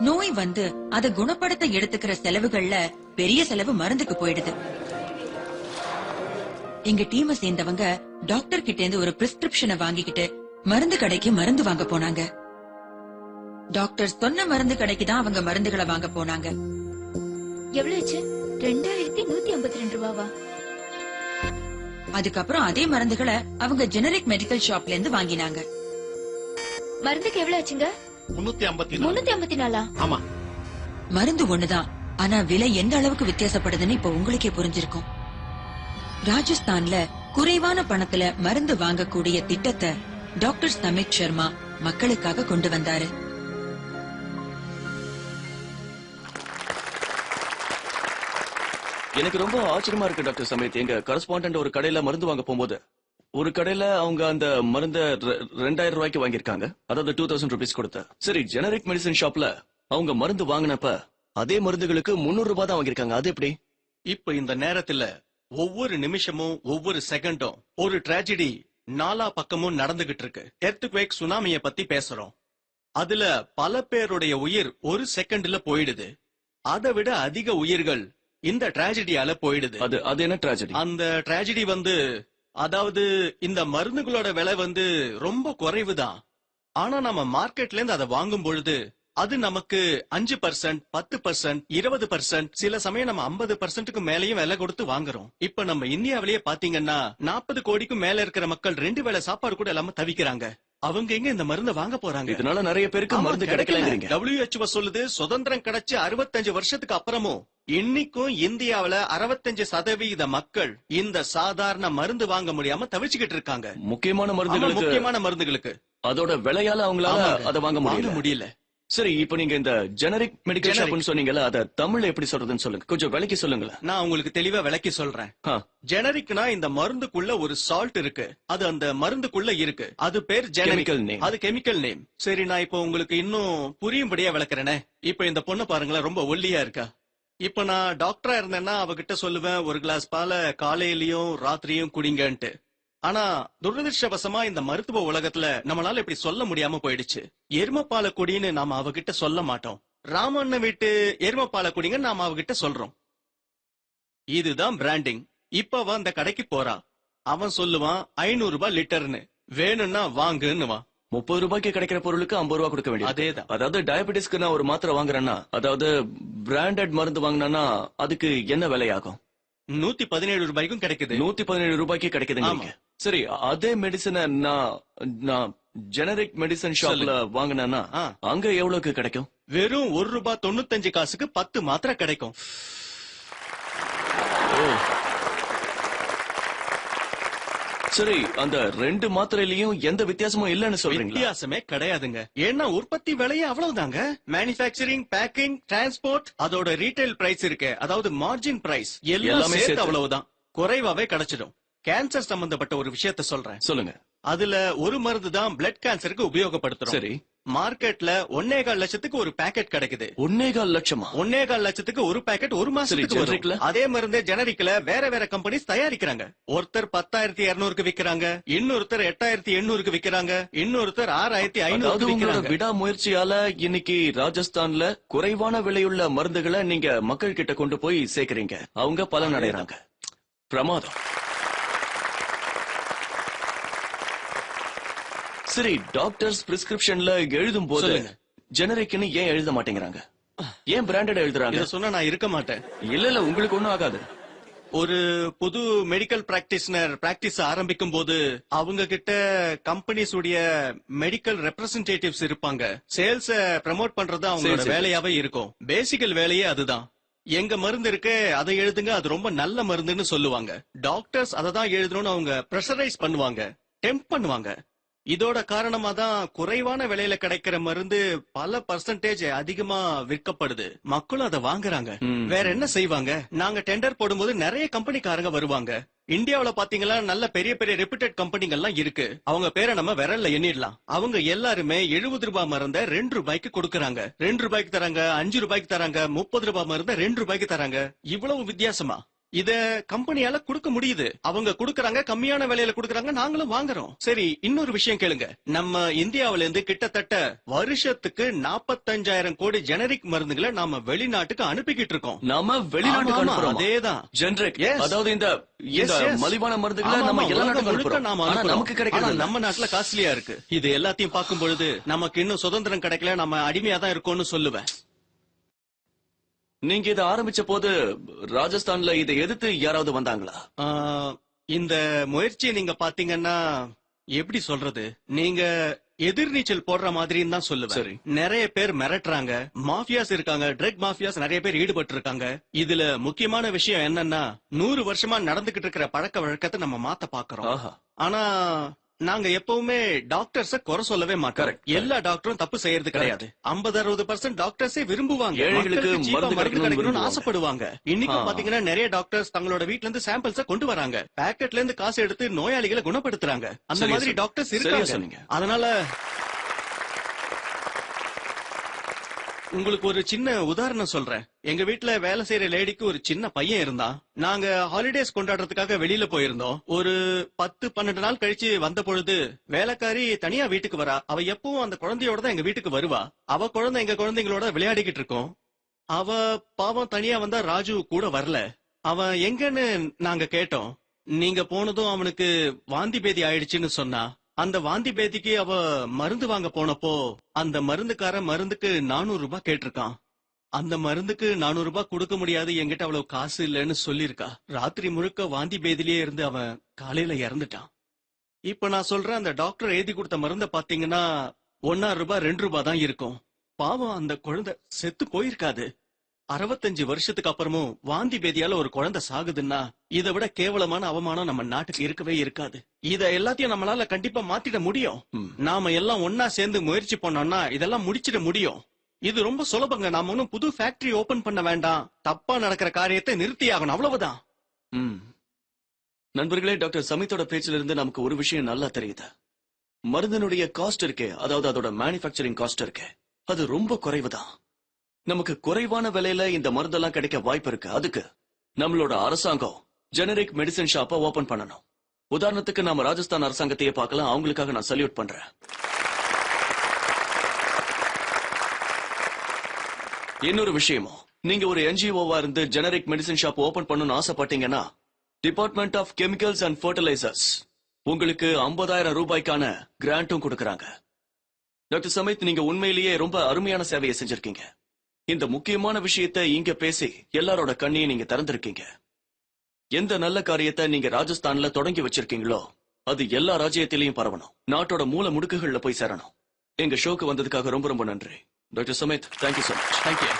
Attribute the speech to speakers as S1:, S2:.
S1: நோய் வந்து அதை குணப்படுத்த எடுத்துக்கிற செலவுகள்ல பெரிய செலவு மருந்துக்கு போயிடுது. எங்க டீமை சேர்ந்தவங்க டாக்டர் கிட்ட இருந்து ஒரு பிரிஸ்கிரிப்ஷனை வாங்கிக்கிட்டு மருந்து கடைக்கு மருந்து வாங்க போனாங்க. டாக்டர் சொன்ன மருந்து கடைக்கு தான் அவங்க மருந்துகளை வாங்க போனாங்க.
S2: எவ்வளவு 2152 ரூபாவா?
S1: அதுக்கப்புறம் அதே மருந்துகளை அவங்க ஜெனரிக் மெடிக்கல் ஷாப்ல இருந்து வாங்கினாங்க.
S2: மருந்துக்கு எவ்வளவு ஆச்சுங்க? 354.
S3: ஆமா,
S1: மருந்து ஒண்ணுதான், ஆனா விலை எந்த அளவுக்கு வித்தியாசப்படுதுன்னு இப்ப உங்களுக்கே புரிஞ்சிருக்கும். ராஜஸ்தான்ல குறைவான பணத்துல மருந்து வாங்கக்கூடிய திட்டத்தை டாக்டர் சமித் சர்மா மக்களுக்காக கொண்டு வந்தாரு.
S4: எனக்கு ரொம்ப ஆச்சரியமா இருக்கு டாக்டர் சமித். எங்க கரஸ்பாண்டன்ட் ஒரு கடையில மருந்து வாங்க போகும்போது ஒரு கடையில அவங்க அந்த மருந்த 2000 ரூபாய்க்கு வாங்கியிருக்காங்க, அதாவது 2000 rupees கொடுத்த. சரி, ஜெனரிக் மெடிசன் ஷாப்ல அவங்க மருந்து வாங்கினப்ப அதே மருந்துகளுக்கு 300 ரூபாய் தான் வாங்கியிருக்காங்க. அது எப்படி?
S3: இப்ப இந்த நேரத்துல ஒவ்வொரு நிமிஷமும் ஒவ்வொரு செகண்டும் ஒரு டிராஜடி நாலா பக்கமும் நடந்துகிட்டு இருக்கு. எர்த்குவேக், சுனாமிய பத்தி பேசுறோம். அதுல பல பேருடைய உயிர் ஒரு செகண்ட்ல போயிடுது. அதை விட அதிக உயிர்கள் இந்த டிராஜடியால போயிடுது.
S4: அது என்ன டிராஜடி?
S3: அந்த டிராஜடி அதாவது இந்த மருந்துகளோட விலை ரொம்ப குறைவுதான். ஆனா நம்ம மார்க்கெட்ல இருந்து அதை வாங்கும் பொழுது அது நமக்கு 5%, 10%, 20%, சில சமயம் நம்ம 50%க்கு மேலயும் விலை கொடுத்து வாங்குறோம். இப்ப நம்ம இந்தியாவிலேயே பாத்தீங்கன்னா 40 கோடிக்கும் மேல இருக்கிற மக்கள் 2 வேளை சாப்பாடு கூட இல்லாம தவிக்கிறாங்க. அவங்க எங்க இந்த மருந்தை வாங்க போறாங்க?
S4: இதனால நிறைய பேருக்கு மருந்து கிடைக்கலங்கிறீங்க.
S3: WHO சொல்லுது, சுதந்திரம் கிடைச்சு 65 வருஷத்துக்கு அப்புறமும் இன்னைக்கும் இந்தியாவில 65% மக்கள் இந்த சாதாரண மருந்து வாங்க முடியாம தவிச்சுக்கிட்டு இருக்காங்க.
S4: முக்கியமான
S3: மருந்துகளுக்கு
S4: அதோட விலையால அவங்களால அதை வாங்க
S3: முடியல.
S4: சரி, இப்ப நீங்க இந்த ஜெனரிக் மெடிக்கல் ஷாப்னு சொன்னீங்கல்ல, அத தமிழ்ல எப்படி சொல்றதுன்னு சொல்லுங்க. கொஞ்சம் விளக்கி சொல்லுங்களேன்.
S3: நான் உங்களுக்கு தெளிவா விளக்கி சொல்றேன். ஜெனரிக்னா இந்த மருந்துக்குள்ள ஒரு சால்ட் இருக்கு, அது அந்த மருந்துக்குள்ள இருக்கு. அது பேர் ஜெனரிக்கல் நேம், அது கெமிக்கல் நேம். சரி, நான் இப்ப உங்களுக்கு இன்னும் புரியும்படியா விளக்குறேனே. இப்ப இந்த பொண்ணு பாருங்களேன், ரொம்ப ஒல்லியா இருக்கா. இப்ப நான் டாக்டரா இருந்தேன்னா அவகிட்ட சொல்லுவேன், ஒரு கிளாஸ் பாலை காலையிலயும் ராத்திரியும் குடிங்கன்ட்டு. ஆனா துரதிருஷ்டவசமா இந்த மருத்துவ உலகத்துல நம்மளால இப்படி சொல்ல முடியாம போயிடுச்சு. எருமப்பால குடின்னு நாம அவகிட்ட சொல்ல மாட்டோம். ராமண்ண வீட்டு எருமப்பால குடிங்க நாம அவகிட்ட சொல்றோம். இதுதான் பிராண்டிங். இப்ப அவன் அந்த கடைக்கு போறா, அவன் சொல்லுவான் 500 ரூபாய் லிட்டர்னு, வேணும்னா வாங்குன்னு.
S4: 30 ரூபாய்க்கு கிடைக்கிற பொருளுக்கு 50 ரூபாய் கொடுக்க வேண்டியது.
S3: அதேதான்.
S4: அதாவது டயபெட்டிஸ்க்கு நான் ஒரு மாத்திரை வாங்குறேன்னா, அதாவது பிராண்டட் மருந்து வாங்கினா அதுக்கு என்ன விலையாகும்?
S3: 117 ரூபாய்க்கும் கிடைக்குது.
S4: 117 ரூபாய்க்கு கிடைக்குதுங்க. சரி, அதே மெடிசனை நான் ஜெனரிக் மெடிசன் ஷாப்ல வாங்கினா அங்க எவ்வளவுக்கு கிடைக்கும்?
S3: வெறும் 1 ரூபாய் 95 காசுக்கு 10 மாத்திரை கிடைக்கும்.
S4: சரி, அந்த 2 மாத்திரையிலயும் எந்த வித்தியாசமும் இல்லன்னு சொல்றீங்க?
S3: வித்தியாசமே கிடையாதுங்க. ஏன்னா உற்பத்தி விலையே அவ்வளவுதாங்க. மேனுஃபேக்சரிங், பேக்கிங், டிரான்ஸ்போர்ட், அதோட ரீட்டைல் பிரைஸ் இருக்கு, அதாவது மார்ஜின் பிரைஸ் எல்லாமே சேர்த்து அவ்வளவுதான். குறைவாவே கிடைச்சிடும். கேன்சர் சம்பந்தப்பட்ட ஒரு விஷயத்த சொல்றேன்,
S4: சொல்லுங்க.
S3: அதுல ஒரு மருந்து தான் பிளட் கேன்சருக்கு உபயோகப்படுத்துறோம்.
S4: சரி,
S3: மார்க்கெட்ல 1.25 லட்சத்துக்கு ஒரு பாக்கெட் கிடைக்குது.
S4: 1.25 லட்சமா?
S3: 1.25 லட்சத்துக்கு ஒரு பாக்கெட் ஒரு மாசத்துக்கு வரும். அதே மருந்து ஜெனரிக்ல வேற கம்பெனிஸ் தயாரிக்கிறாங்க. ஒருத்தர் 10,200க்கு விக்கிறாங்க, இன்னொருத்தர் 8,800க்கு விக்கிறாங்க, இன்னொருத்தர் 6,500க்கு விக்கிறாங்க.
S4: விடாமுயற்சியால இன்னைக்கு ராஜஸ்தான்ல குறைவான விலையுள்ள மருந்துகளை நீங்க மக்கள் கிட்ட கொண்டு போய் சேர்க்கிறீங்க. அவங்க பலன் அடைறாங்க. பிரமாதம். சரி, டாக்டர்ஸ் பிரிஸ்கிரிப்ஷன்ல எழுதும் போது ஜெனரிக்னு ஏன் எழுத மாட்டேங்கிறாங்க? ஏன் பிராண்டட் எழுதுறாங்க?
S3: இத சொன்னா நான் இருக்க மாட்டேன்.
S4: இல்ல, உங்களுக்கு ஒண்ணும் ஆகாது.
S3: ஒரு புது மெடிக்கல் பிராக்டிஷனர் பிராக்டிஸ் ஆரம்பிக்கும் போது அவங்க கிட்ட கம்பெனிஸ் உடைய மெடிக்கல் ரெப்ரசன்டேட்டிவ்ஸ் இருப்பாங்க. சேல்ஸ ப்ரமோட் பண்றது அவங்களோட வேலையாவே இருக்கும். பேசிக்கல் வேலையே அதுதான். எங்க மருந்து இருக்கு, அதை எழுதுங்க, அது ரொம்ப நல்ல மருந்துன்னு சொல்லுவாங்க. டாக்டர்ஸ் அதை தான் எழுதணும்னு அவங்க பிரஷரைஸ் பண்ணுவாங்க, டெம்ப் பண்ணுவாங்க. இதோட காரணமா தான் குறைவான விலையில கிடைக்கிற மருந்து பல பர்சன்டேஜ் அதிகமா விற்கப்படுது. மக்களும் அதை வாங்குறாங்க. வேற என்ன செய்வாங்க? நாங்க டெண்டர் போடும்போது நிறைய கம்பெனிக்காரங்க வருவாங்க. இந்தியாவில பாத்தீங்களா, நல்ல பெரிய ரெப்யூட்டட் கம்பெனிகள்லாம் இருக்கு. அவங்க பேரை நம்ம விரல்ல எண்ணிடலாம். அவங்க எல்லாருமே 70 ரூபாய் மருந்த 2 ரூபாய்க்கு கொடுக்கறாங்க. 2 ரூபாய்க்கு தராங்க, 5 ரூபாய்க்கு தராங்க, 30 ரூபாய் மருந்த 2 ரூபாய்க்கு தராங்க. இவ்வளவு வித்தியாசமா? இத கம்பெனியால கொடுக்க முடியுது. அவங்க கொடுக்கறாங்க, கம்மியான விலையில கொடுக்கறாங்க, நாங்களும் வாங்குறோம். சரி, இன்னொரு விஷயம் கேளுங்க. நம்ம இந்தியாவில இருந்து கிட்டத்தட்ட வருஷத்துக்கு 45,000 கோடி ஜெனரிக் மருந்துகளை நாம வெளிநாட்டுக்கு அனுப்பிக்கிட்டு இருக்கோம்.
S4: நாம வெளிநாட்டுக்கு அனுப்புறோம்.
S3: அதேதான்
S4: ஜெனரிக்.
S3: Yes.
S4: அதாவது இந்த
S3: Yes, yes.
S4: மலிவான மருந்துகளை நம்ம எல்லா நாட்டுக்கும் அனுப்புறோம். ஆனா நமக்கு கிடைக்கிறது
S3: நம்ம நாட்டுல காஸ்ட்லியா இருக்கு. இது எல்லாத்தையும் பார்க்கும் பொழுது நமக்கு இன்னும் சுதந்திரம் கிடைக்கல, நம்ம அடிமையா தான் இருக்கோம்னு சொல்லுவேன்.
S4: நீங்க இதை ஆரம்பிச்ச போது ராஜஸ்தான்ல இதை எதிர்த்து யாராவது வந்தாங்களா?
S3: இந்த முயற்சியை நீங்க பாத்தீங்கன்னா எப்படி சொல்றது, நீங்க எதிர்நீச்சல் போடுற மாதிரின்னு தான் சொல்லுவேன்.
S4: சரி.
S3: நிறைய பேர் மிரட்டுறாங்க, மாஃபியாஸ் இருக்காங்க, ட்ரக் மாஃபியாஸ் நிறைய பேர் ஈடுபட்டு இருக்காங்க. இதுல முக்கியமான விஷயம் என்னன்னா 100 வருஷமா நடந்துகிட்டு இருக்கிற பழக்க வழக்கத்தை நம்ம மாத்த பாக்குறோம்.
S4: ஆஹா.
S3: ஆனா நாங்க எப்பவுமே டாக்டர்ஸ குறை சொல்லவே மாட்டோம்.
S4: Correct.
S3: எல்லா டாக்டரும் தப்பு செய்யறது கிடையாது. 50-60% டாக்டர்ஸே விரும்புவாங்க,
S4: ஏழைகளுக்கு
S3: மக்களுக்கு cheap-ஆ
S4: மருந்து கிடைக்கணும்னு
S3: கிடைக்கணும்னு
S4: விரும்புவாங்க.
S3: ஆசைப்படுவாங்க. இன்னைக்கும்
S4: ஆ.
S3: பாத்தீங்கன்னா நிறைய டாக்டர்ஸ் தங்களோட வீட்ல இருந்து சாம்பிள்ஸ கொண்டு வராங்க, பேக்கெட்ல இருந்து காசு எடுத்து நோயாளிகளை குணப்படுத்துறாங்க. அந்த
S4: சரியா
S3: மாதிரி
S4: சொன்னீங்க.
S3: டாக்டர்ஸ்
S4: சரியா
S3: இருக்காங்க.
S4: சொன்னீங்க.
S3: அதனால உங்களுக்கு ஒரு சின்ன உதாரணம் சொல்றேன். எங்க வீட்ல வேலை செய்யற லேடிக்கு ஒரு சின்ன பையன் இருந்தான். நாங்க ஹாலிடேஸ் கொண்டாடுறதுக்காக வெளியில போயிருந்தோம். ஒரு 10-12 நாள் கழிச்சு வந்த பொழுது வேலைக்காரி தனியா வீட்டுக்கு வரா. அவ எப்பவும் அந்த குழந்தையோட தான் எங்க வீட்டுக்கு வருவா. அவ குழந்தை எங்க குழந்தைங்களோட விளையாடிக்கிட்டு இருக்கோம். அவ பாவம் தனியா வந்தா, ராஜு கூட வரல. அவன் எங்கன்னு நாங்க கேட்டோம். நீங்க போனதும் அவனுக்கு வாந்தி பேதி ஆயிடுச்சுன்னு சொன்னா. அந்த வாந்தி பேதிக்கு அவ மருந்து வாங்க போனப்போ அந்த மருந்துக்கார மருந்துக்கு 400 ரூபாய் கேட்டிருக்கான். அந்த மருந்துக்கு 400 ரூபாய் கொடுக்க முடியாது, என்கிட்ட அவ்வளவு காசு இல்லைன்னு சொல்லிருக்கா. ராத்திரி முழுக்க வாந்தி பேதிலேயே இருந்து அவன் காலையில இறந்துட்டான். இப்ப நான் சொல்றேன், அந்த டாக்டர் எழுதி கொடுத்த மருந்த பாத்தீங்கன்னா 1 ரூபாய் 2 ரூபாய் தான் இருக்கும். பாவம் அந்த குழந்தை செத்து போயிருக்காது. 65 வருஷத்துக்கு அப்புறமும் வாந்தி பேதியால ஒரு குழந்தை சாகுதுன்னா இதை விட கேவலமான அவமானம் நம்ம நாட்டுக்கு இருக்கவே இருக்காது. இத எல்லாத்தையும் நம்மளால கண்டிப்பா மாத்திட முடியும். நாம எல்லாம் ஒன்னா சேர்ந்து முயற்சி பண்ணோம்னா இதெல்லாம் முடிச்சிட முடியும். இது ரொம்ப சுலபங்க. நாம ஒன்னும் புது ஃபேக்டரி ஓபன் பண்ண வேண்டாம். தப்பா நடக்கிற காரியத்தை நிறுத்தி ஆகணும், அவ்வளவுதான்.
S4: நண்பர்களே, டாக்டர் சமித்தோட பேச்சில இருந்து நமக்கு ஒரு விஷயம் நல்லா தெரியுது. மருந்தினுடைய காஸ்ட் இருக்கே, அதாவது அதோட மேனுஃபேக்சரிங் காஸ்ட் இருக்கே, அது ரொம்ப குறைவுதான். நமக்கு குறைவான விலையில இந்த மருந்தெல்லாம் கிடைக்க வாய்ப்பு இருக்கு. அதுக்கு நம்மளோட அரசாங்கம் ஜெனரிக் மெடிசன் ஷாப்பை ஓபன் பண்ணணும். உதாரணத்துக்கு நாம ராஜஸ்தான் அரசாங்கத்தையே பார்க்கலாம். அவங்களுக்காக நான் சல்யூட் பண்றேன். இன்னொரு விஷயமும், நீங்க ஒரு என்ஜிஓவா இருந்து ஜெனரிக் மெடிசன் ஷாப் ஓபன் பண்ணணும்னு ஆசைப்பட்டீங்கன்னா department of chemicals and fertilisers உங்களுக்கு 50,000 ரூபாய்க்கான கிராண்டும் கொடுக்கறாங்க. டாக்டர் சமித், நீங்க உண்மையிலேயே ரொம்ப அருமையான சேவையை செஞ்சிருக்கீங்க. இந்த முக்கியமான விஷயத்தை இங்க பேசி எல்லாரோட கண்ணையும் நீங்க திறந்திருக்கீங்க. எந்த நல்ல காரியத்தை நீங்க ராஜஸ்தான்ல தொடங்கி வச்சிருக்கீங்களோ அது எல்லா ராஜ்யத்திலையும் பரவணும், நாட்டோட மூல முடுக்குகள்ல போய் சேரணும். எங்க ஷோக்கு வந்ததுக்காக ரொம்ப ரொம்ப நன்றி doctor Samit. Thank you so much.
S3: Thank you.